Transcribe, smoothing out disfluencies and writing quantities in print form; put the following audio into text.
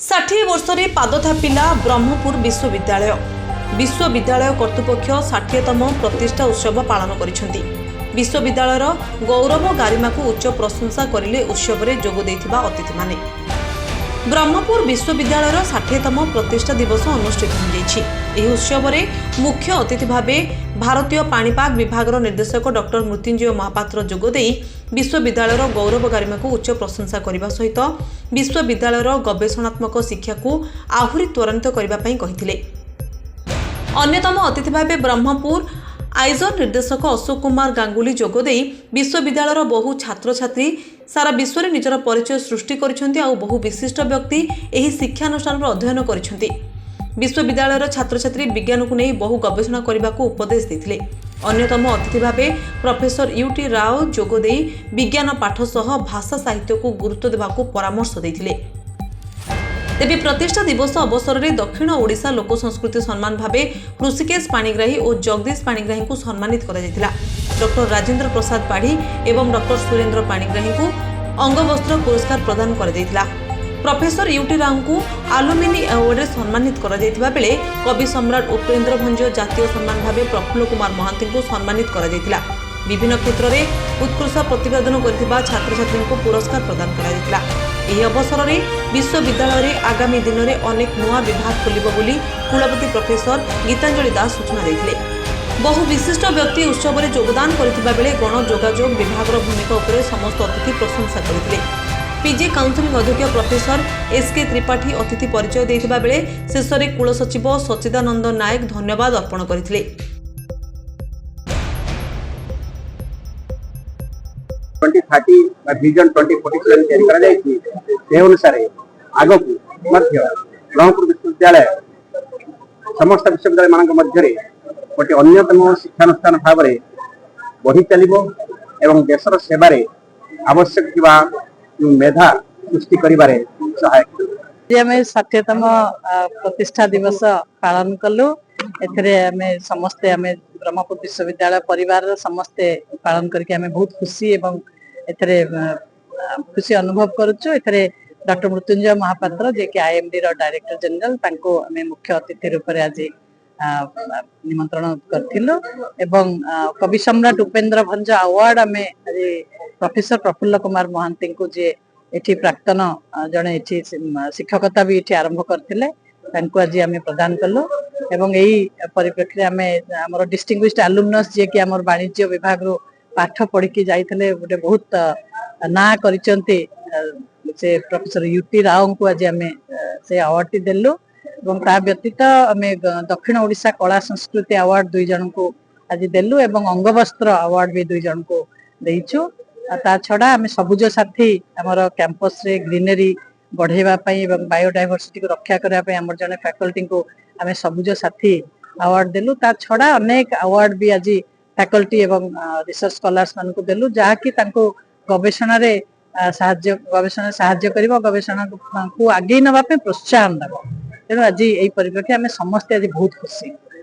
षाठी वर्ष पाद थापिला ब्रह्मपुर विश्वविद्यालय विश्वविद्यालय कर्तृपक्ष 60तम प्रतिष्ठा उत्सव पालन करिसेंती। विश्वविद्यालयर गौरव गारिमा को उच्च प्रशंसा करिले उत्सव रे जोग देथिबा अतिथि माने। ब्रह्मपुर विश्वविद्यालयर 60तम प्रतिष्ठा दिवस अनुष्ठित हो उत्सव रे मुख्य अतिथि भावे भारतीय पाणीपाग विभाग निर्देशक डॉक्टर मृत्युंजय महापात्र जोगदे विश्वविद्यालयर गौरव गारिमा को उच्च प्रशंसा करने सहित विश्वविद्यालयर गवेषणात्मक शिक्षा को आहुरी त्वरान्वित करने कहिथिले। अन्यतम अतिथि भावे ब्रह्मपुर आइजर निर्देशक अशोक कुमार गांगुली जोगदे विश्वविद्यालयर बहु छात्र छात्री सारा विश्व में निजर परिचय सृष्टि करिसेंती आ बहु विशिष्ट व्यक्ति एही शिक्षानुष्ठान अध्ययन करिसेंती। विश्वविद्यालयर छात्र छात्री विज्ञान को नहीं बहु गवेषणा करने को उपदेश देथिले। अन्यतम अतिथि भावे प्रोफेसर यूटी राव जोगदे विज्ञान पाठ सह भाषा साहित्य को गुरुत्व देवाकू परामर्श देथिले। तेबे प्रतिष्ठा दिवस अवसर में दक्षिण ओडिशा लोक संस्कृति सम्मान भावे ऋषिकेश पाणिग्राही और जगदीश पाणिग्राही को सम्मानित करा जायतिला। डॉक्टर राजेंद्र प्रसाद पाढ़ी एवं डॉक्टर सुरेंद्र पाणिग्राही को अंगवस्त्र पुरस्कार प्रदान करा जायतिला। प्रोफेसर यूटी राव को आलुमिनी अवार्ड रे सम्मानित करा जायतिबा बेले कवि सम्राट उपेन्द्र भंज जातीय सम्मान भावे प्रफुल्ल कुमार महांती को सम्मानित करा जायतिला। विभिन्न क्षेत्र में उत्कृष्ट प्रतिपादन करथिबा छात्र छात्री को पुरस्कार प्रदान करा जायतिला। एही अवसर में विश्वविद्यालय रे आगामी दिन में अनेक नूआ विभाग खोलिबो बोली कुलपति प्रोफेसर गीतांजलि दास सूचना देथिले। बहु विशिष्ट व्यक्ति उत्सव में योगदान करथिबा बेले गण जोगाजोग विभाग भूमिका उपरे समस्त अतिथि प्रशंसा करथिले। पीजी काउंसिलिंग अध्यक्ष प्रोफेसर एसके त्रिपाठी अतिथि परिचय देथिबा बेले शेष में कुलसचिव सच्चिदानंद नायक धन्यवाद अर्पण करथिले। 2030 विजन 2047 तैयारी करा जायछि से अनुसार आगो मध्य ब्रह्मपुर विश्वविद्यालय समस्त विश्वविद्यालय मानक मध्य गोटे अन्यतम शिक्षानुष्ठान भाव में बढ़ी चलिबो एवं देशर सेवारे आवश्यक थिबा मेधा सृष्टि करिबारे सहायक। आम 60तम प्रतिष्ठा दिवस पालन कलु। एथरे आमे समस्ते आमे ब्रह्मपुर विश्वविद्यालय परिवार समस्ते पालन करके आमे बहुत खुशी एवं एथरे खुशी अनुभव करुचु। एथरे डॉक्टर मृत्युंजय महापात्र जे कि आईएमडी रो डायरेक्टर जनरल तांको आमे मुख्य अतिथि रूप में आज निमंत्रण करथिलु एवं कवि सम्राट उपेन्द्र भंज अवार्ड आमे आज प्रोफेसर प्रफुल्ल कुमार महांती को जे एठी प्राक्तन जने एठी शिक्षकता भी एठी आरंभ करथिले तांको आज आमे प्रदान कलु एवं एही परिप्रेक्षी आमे हमर डिस्टिंग्विश्ड एलुमनस जे कि हमर वाणिज्य विभाग रो पाठ पढ़ी की जाइथिले गोटे बहुत ना करिसंती से प्रोफेसर यूटी राव को आज आमे से अवार्ड देलु एवं ता व्यतीत आमे दक्षिण ओडिशा कला संस्कृति अवार्ड दुई जन को आज देलु एवं अंगवस्त्र अवार्ड भी दुई जन को देइछु। ता छड़ा आमे सबुज साथी हमर कैंपस रे ग्रीनरी बढ़ेवा पई एवं बायोडायवर्सिटी को रक्षा करबा पई हमर जने फैकल्टी को आमे सबुज साथी अवार्ड देलु। ता छड़ा अनेक अवार्ड भी आज फैकल्टी एवं रिसर्च स्कॉलर्स मान को देलु जहा कि तांको गवेषणा रे साहाय्य करिवो गवेषणा को आगे नबा पे प्रोत्साहन देबो। तेनो आज एई परिप्रेक्षी आमे समस्त आज बहुत खुशी।